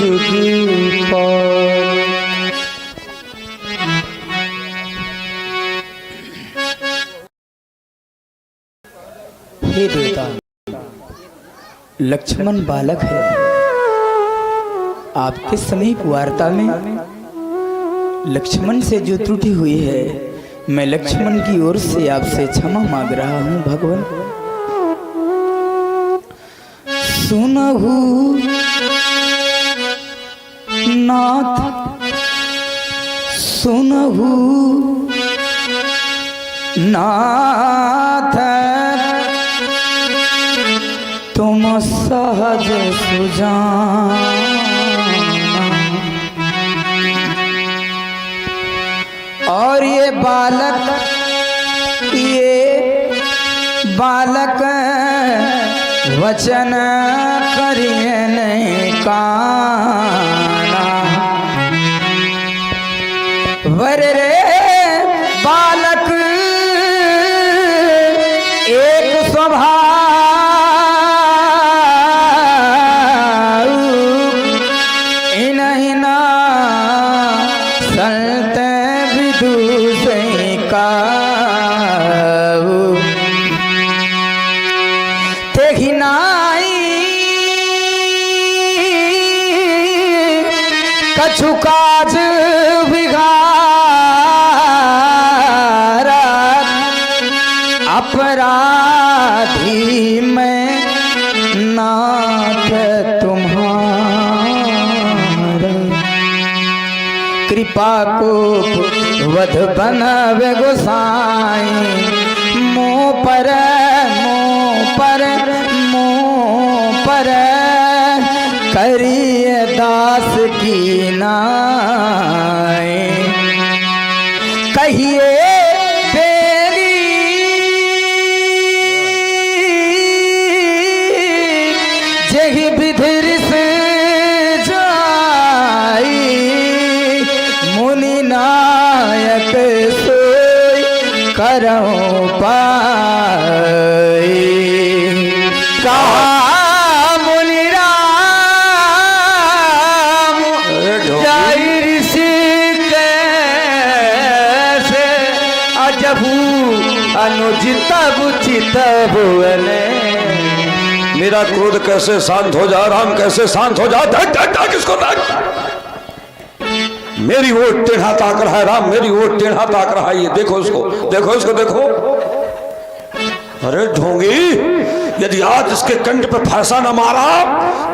जुग पार। हे देवता, लक्ष्मण बालक है, आपके समीप वार्ता में लक्ष्मण से जो त्रुटि हुई है, मैं लक्ष्मण की ओर से आपसे क्षमा मांग रहा हूँ भगवान। सुनहु नाथ, सुनहु नाथ, तुम सहज सुजान। और ये बालक वचन करिए नहीं काना। वर रे बालक एक स्वभाव, इन्हीं ना संत विदुषी का। तेहि नाई कछु काज बिगाड़, अपराधी में नाथ तुम्हारा। कृपा को वध बनवे गोसाई, मोह पर करिए दास की नाई। कहिए तेरी जही विधिर से जाई, मुनि नायक सोई करऊं पाई। कहा अनुचित उचित भुवने। मेरा क्रोध कैसे शांत हो जा, राम कैसे शांत हो जा। किसको मेरी ओर टेढ़ा ताक रहा है, राम मेरी ओर टेढ़ा ताक रहा है। ये देखो इसको, देखो इसको, देखो। अरे ढोंगी, यदि आज इसके कंठ पे फैसा न मारा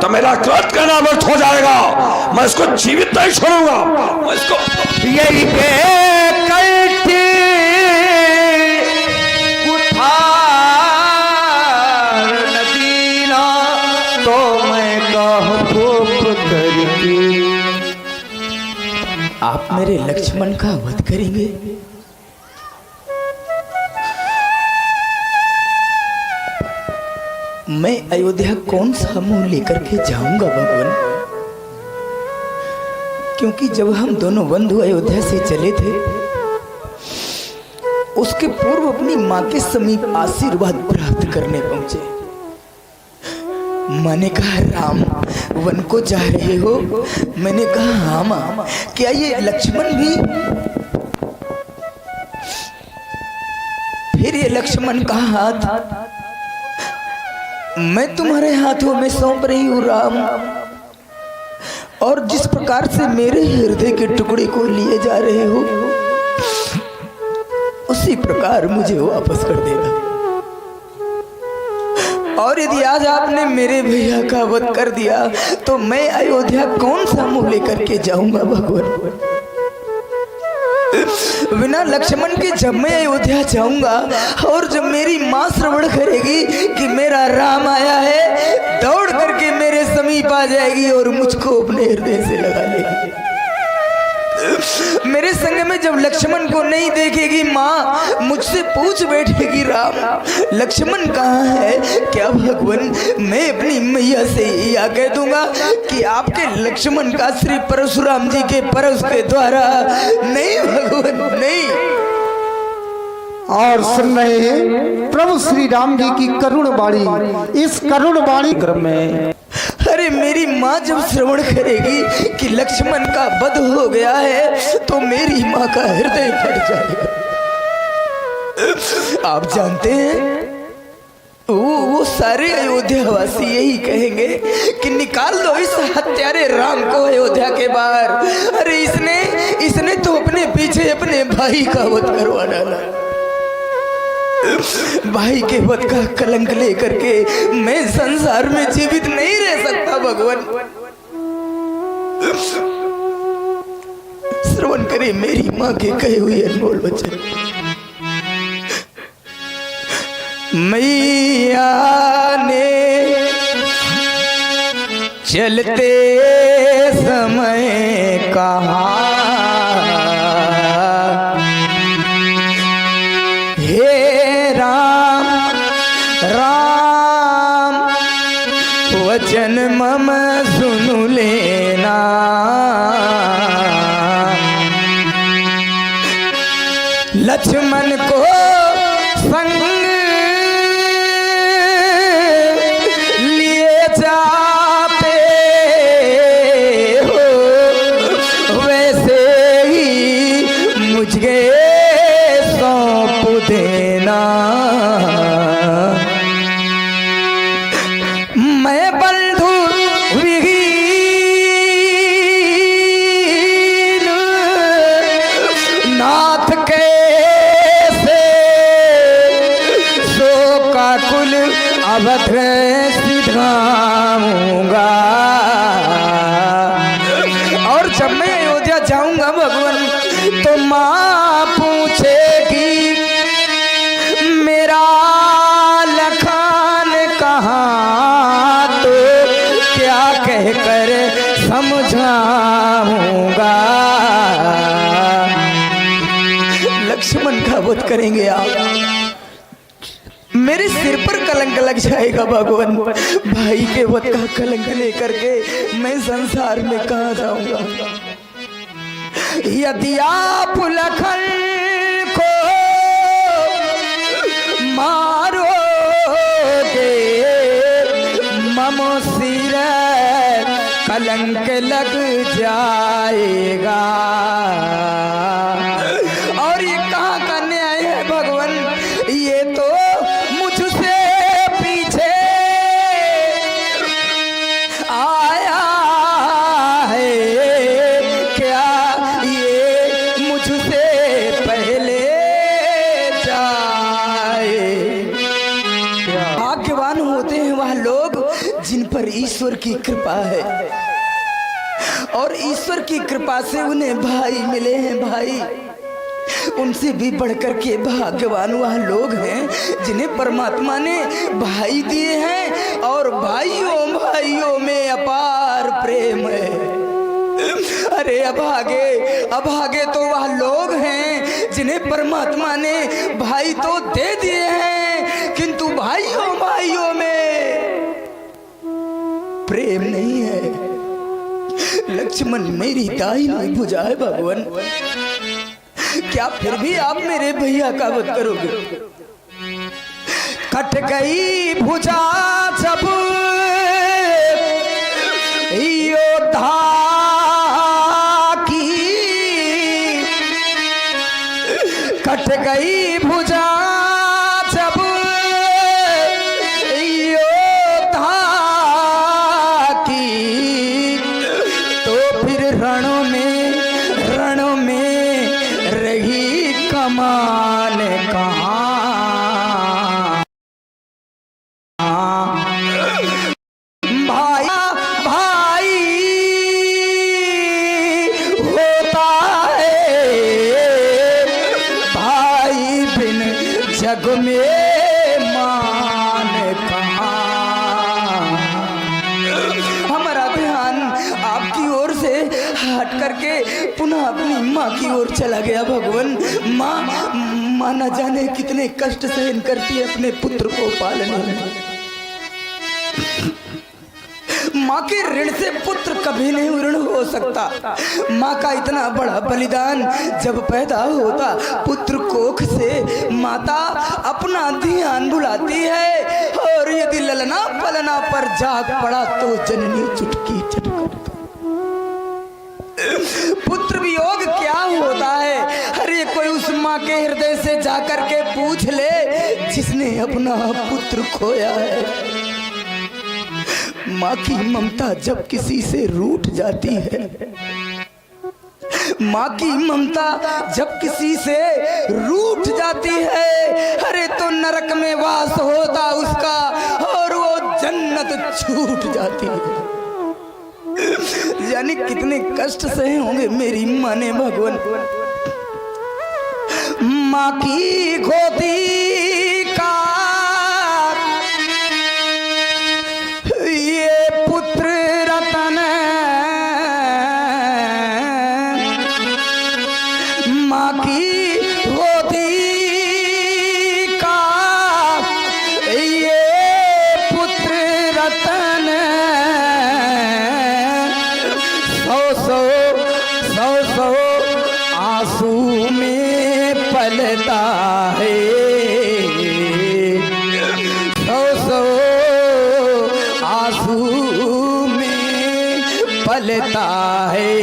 तो मेरा क्रोध कहना व्यर्थ हो जाएगा। मैं इसको जीवित नहीं छोड़ूंगा। मैं इसको यही के आप मेरे लक्ष्मण का वध करेंगे। मैं अयोध्या कौन सा मुंह लेकर के जाऊंगा भगवान? क्योंकि जब हम दोनों बंधु अयोध्या से चले थे, उसके पूर्व अपनी मां के समीप आशीर्वाद प्राप्त करने पहुंचे। मैंने कहा राम वन को जा रहे हो? मैंने कहा हाँ मां। क्या ये लक्ष्मण भी? फिर ये लक्ष्मण का हाथ मैं तुम्हारे हाथों में सौंप रही हूँ राम, और जिस प्रकार से मेरे हृदय के टुकड़े को लिए जा रहे हो, उसी प्रकार मुझे वापस कर देना। और यदि आज आपने मेरे भैया का वध कर दिया तो मैं अयोध्या कौन सा मुंह लेकर के जाऊंगा भगवान? बिना लक्ष्मण के जब मैं अयोध्या जाऊंगा और जब मेरी मां श्रवण करेगी कि मेरा राम आया है, दौड़ करके मेरे समीप आ जाएगी और मुझको अपने हृदय से लगा लेगी। मेरे संग में जब लक्ष्मण को नहीं देखेगी माँ, मुझसे पूछ बैठेगी राम लक्ष्मण कहाँ है? क्या भगवान मैं अपनी मैया से यह कह दूंगा कि आपके लक्ष्मण का श्री परशुराम जी के परस के द्वारा नहीं भगवान नहीं। और सुन रहे हैं प्रभु श्री राम जी की करुण वाणी। इस करुण वाणी क्रम में अरे मेरी माँ जब श्रवण करेगी कि लक्ष्मण का वध हो गया है तो मेरी माँ का हृदय फट जाएगा। आप जानते हैं वो सारे अयोध्यावासी यही कहेंगे कि निकाल दो इस हत्यारे राम को अयोध्या के बाहर। अरे इसने तो अपने पीछे अपने भाई का वध करवा डाला। भाई के वध का कलंक लेकर के मैं संसार में जीवित नहीं रह सकता। भगवान श्रवण करे मेरी माँ के कहे हुए अनमोल वचन। मैया ने चलते समय कहा, हे राम राम वचन मम सुन लेना। लक्ष्मण को संग लिए जाते हो, वैसे ही मुझे सौंप देना। मैं बंधु विहीन नाथ कैसे शोका कुल अवध सिधाऊंगा। और जब मैं अयोध्या जाऊंगा भगवान तो माँ पूछेगी मेरा लखन कहाँ, तो क्या कहकर समझाऊंगा। लक्ष्मण का वध करेंगे आप, मेरे सिर पर कलंक लग जाएगा भगवान। भाई के वध का कलंक लेकर के मैं संसार में कहाँ जाऊंगा। यदि आप लखन को मारोगे मम सिर कलंक लग जाएगा। और ये कहाँ का न्याय है भगवान, ये तो मुझसे पीछे आया है, क्या ये मुझसे पहले जाए। भाग्यवान होते हैं वह लोग जिन पर ईश्वर की कृपा है, और ईश्वर की कृपा से उन्हें भाई मिले हैं। भाई उनसे भी बढ़कर के भाग्यवान वह लोग हैं जिन्हें परमात्मा ने भाई दिए हैं, और भाइयों भाइयों में अपार प्रेम है। अरे अभागे तो वह लोग हैं जिन्हें परमात्मा ने भाई तो दे दिए हैं, किंतु भाइयों भाइयों में प्रेम नहीं है। लक्ष्मण मेरी दाहिनी भुजा है भगवान, क्या फिर भी आप मेरे भैया का वध करोगे। कट गई भुजा जब योद्धा की, कट गई भुजा जब योद्धा की, तो फिर रणों में रही कमान कहाँ। भाई होता है, भाई बिन जग में मान कहाँ। हमारा ध्यान आपकी ओर से हट करके पुनः अपनी माँ की ओर चला गया भगवान। माँ न जाने कितने कष्ट सहन करती है अपने पुत्र को पालने में। माँ के ऋण से पुत्र कभी नहीं ऋण हो सकता। माँ का इतना बड़ा बलिदान जब पैदा होता पुत्र कोख से, माता अपना ध्यान बुलाती है और यदि ललना पलना पर जाग पड़ा तो जननी चुटकी चटकर। पुत्र वियोग क्या होता है? अरे कोई उस माँ के हृदय से जाकर के पूछ ले जिसने अपना पुत्र खोया है। माँ की ममता जब किसी से रूठ जाती है, माँ की ममता जब किसी से रूठ जाती है, अरे तो नरक में वास होता उसका और वो जन्नत छूट जाती है। यानी कितने कष्ट सहे होंगे मेरी माँ ने भगवान। माँ की गोदी का ये पुत्र रतन, माँ की गोदी का ये पुत्र रतन, सौ आंसू में पलता है, सौ आंसू में पलता है।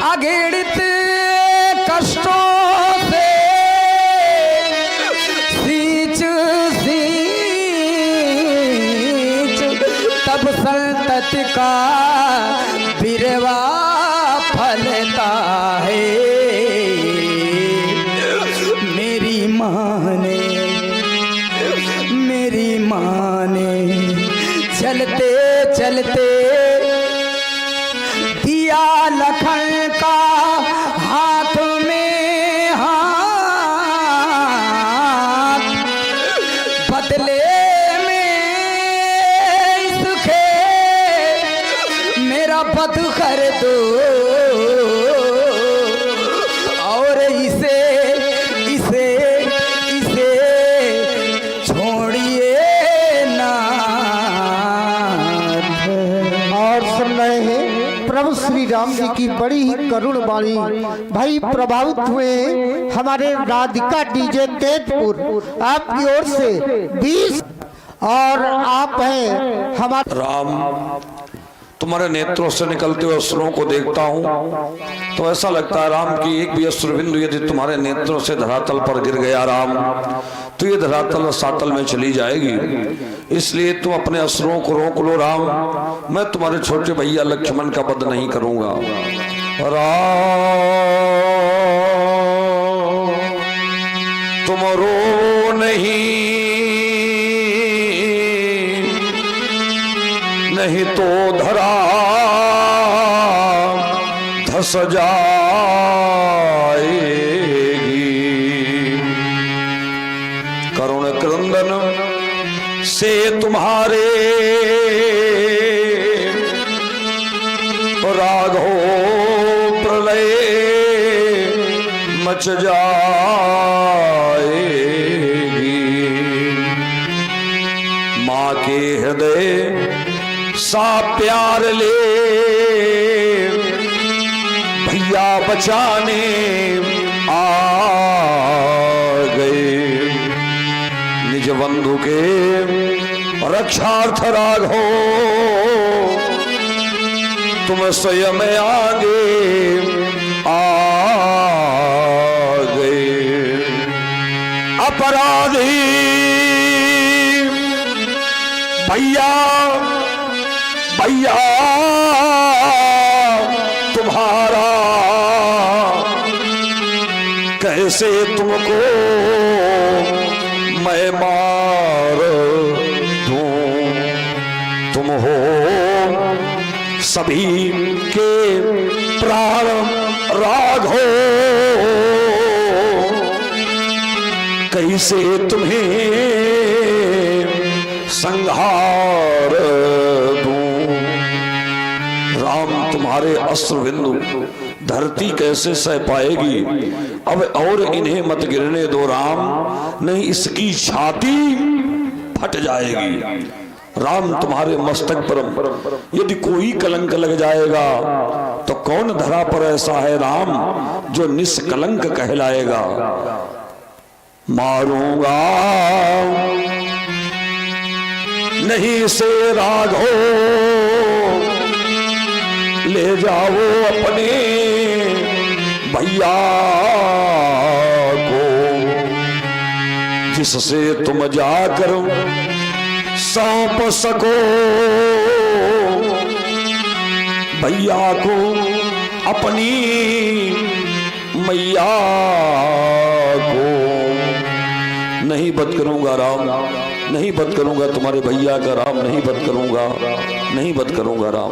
अगणित कष्टों से सींच तब संतति का बिरवा फलता है। मेरी माँ ने चलते चलते दिया लखन का हाथ में हाथ, बदले बद कर दो और इसे इसे इसे छोड़िए ना। और सुन रहे हैं प्रभु श्री राम जी की बड़ी ही करुण वाणी। भाई प्रभावित हुए हमारे राधिका डीजे तेजपुर आपकी ओर से 20 और आप हैं हमारे राम। तुम्हारे नेत्रों से निकलते हुए अश्रुओं को देखता हूँ तो ऐसा लगता है राम की एक भी अश्रुबिंदु यदि तुम्हारे नेत्रों से धरातल पर गिर गया राम तो ये धरातल सातल में चली जाएगी। इसलिए तुम अपने अश्रुओं को रोक लो राम। मैं तुम्हारे छोटे भैया लक्ष्मण का वध नहीं करूंगा। राम तुम रो नहीं तो धरा धस जाएगी। करुण क्रंदन से तुम्हारे राघो प्रलय मच जाएगी। माँ के हृदय सा प्यार ले भैया बचाने आ गए। निज बंधु के रक्षार्थ राघो तुम स्वयं आगे आ गए। अपराधी भैया भैया तुम्हारा कैसे तुमको मैं मार दूं। तुम हो सभी के प्राण राघो कैसे तुम्हें संहार दूं। राम तुम्हारे अस्त्र बिंदु धरती कैसे सह पाएगी। अब और इन्हें मत गिरने दो राम, नहीं इसकी छाती फट जाएगी। राम तुम्हारे मस्तक पर यदि कोई कलंक लग जाएगा तो कौन धरा पर ऐसा है राम जो निष्कलंक कहलाएगा। मारूंगा नहीं से राघो ले जाओ अपने भैया को, जिससे तुम जाकर सौंप सको भैया को अपनी मैया को। नहीं बद करूंगा राम, नहीं बद करूंगा तुम्हारे भैया का राम, नहीं बद करूंगा, नहीं बद करूंगा राम।